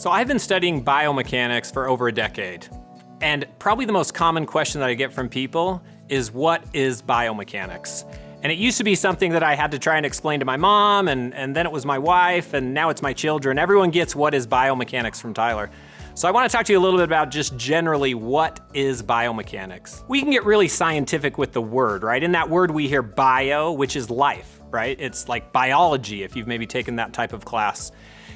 So I've been studying biomechanics for over a decade. And probably the most common question that I get from people is, what is biomechanics? And it used to be something that I had to try and explain to my mom, and then it was my wife, and now it's my children. Everyone gets what is biomechanics from Tyler. So I want to talk to you a little bit about just generally what is biomechanics. We can get really scientific with the word, right? In that word we hear bio, which is life, right? It's like biology if you've maybe taken that type of class.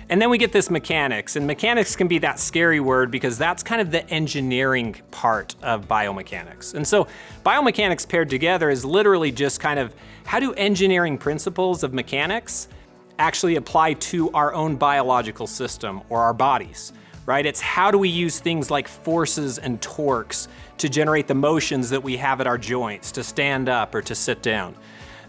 And then we get this mechanics, and mechanics can be that scary word because that's kind of the engineering part of biomechanics. And so biomechanics paired together is literally just kind of how do engineering principles of mechanics actually apply to our own biological system or our bodies, right? It's how do we use things like forces and torques to generate the motions that we have at our joints, to stand up or to sit down.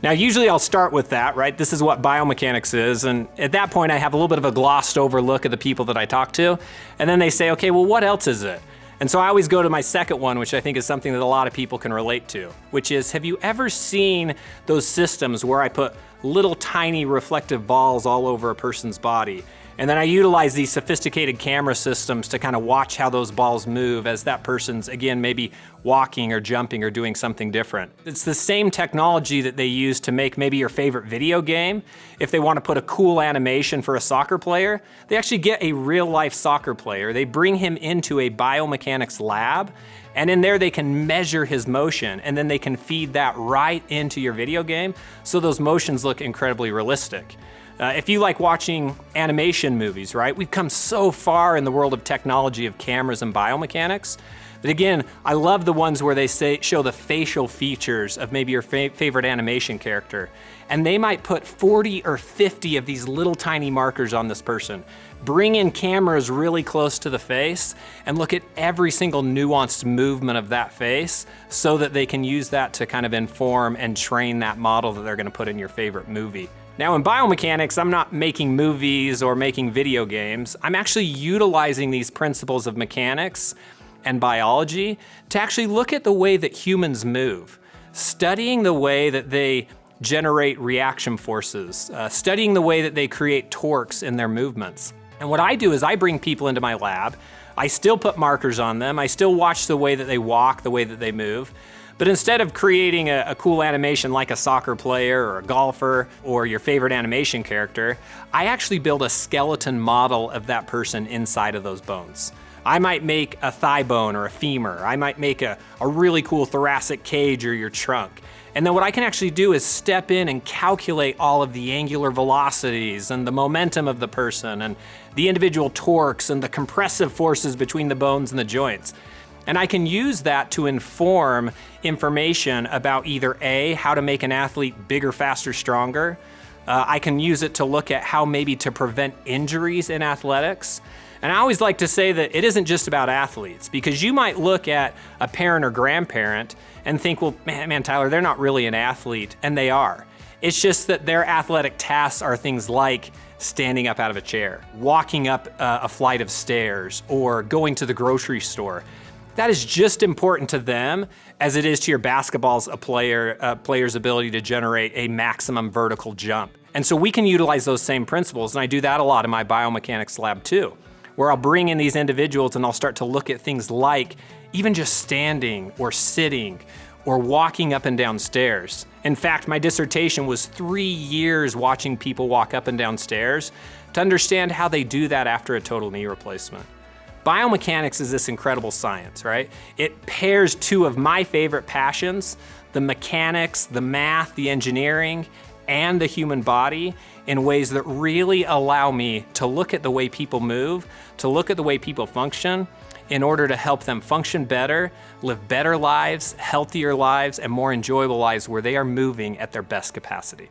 Now, usually I'll start with that, right? This is what biomechanics is, and at that point I have a little bit of a glossed over look at the people that I talk to, and then they say, okay, well, what else is it? And so I always go to my second one, which I think is something that a lot of people can relate to, which is, have you ever seen those systems where I put little tiny reflective balls all over a person's body? And then I utilize these sophisticated camera systems to kind of watch how those balls move as that person's, again, maybe walking or jumping or doing something different. It's the same technology that they use to make maybe your favorite video game. If they want to put a cool animation for a soccer player, they actually get a real life soccer player. They bring him into a biomechanics lab, and in there they can measure his motion, and then they can feed that right into your video game so those motions look incredibly realistic. If you like watching animation movies, right? We've come so far in the world of technology of cameras and biomechanics. But again, I love the ones where they show the facial features of maybe your favorite animation character. And they might put 40 or 50 of these little tiny markers on this person. Bring in cameras really close to the face and look at every single nuanced movement of that face so that they can use that to kind of inform and train that model that they're going to put in your favorite movie. Now in biomechanics, I'm not making movies or making video games. I'm actually utilizing these principles of mechanics and biology to actually look at the way that humans move, studying the way that they generate reaction forces, studying the way that they create torques in their movements. And what I do is I bring people into my lab, I still put markers on them, I still watch the way that they walk, the way that they move, but instead of creating a cool animation like a soccer player or a golfer or your favorite animation character, I actually build a skeleton model of that person inside of those bones. I might make a thigh bone or a femur. I might make a really cool thoracic cage or your trunk. And then what I can actually do is step in and calculate all of the angular velocities and the momentum of the person and the individual torques and the compressive forces between the bones and the joints. And I can use that to inform information about either A, how to make an athlete bigger, faster, stronger. I can use it to look at how maybe to prevent injuries in athletics. And I always like to say that it isn't just about athletes, because you might look at a parent or grandparent and think, well, man, Tyler, they're not really an athlete, and they are. It's just that their athletic tasks are things like standing up out of a chair, walking up a flight of stairs, or going to the grocery store. That is just important to them as it is to your basketball's player's ability to generate a maximum vertical jump. And so we can utilize those same principles, and I do that a lot in my biomechanics lab too, where I'll bring in these individuals and I'll start to look at things like even just standing or sitting or walking up and down stairs. In fact, my dissertation was 3 years watching people walk up and down stairs to understand how they do that after a total knee replacement. Biomechanics is this incredible science, right? It pairs two of my favorite passions, the mechanics, the math, the engineering, and the human body in ways that really allow me to look at the way people move, to look at the way people function in order to help them function better, live better lives, healthier lives, and more enjoyable lives where they are moving at their best capacity.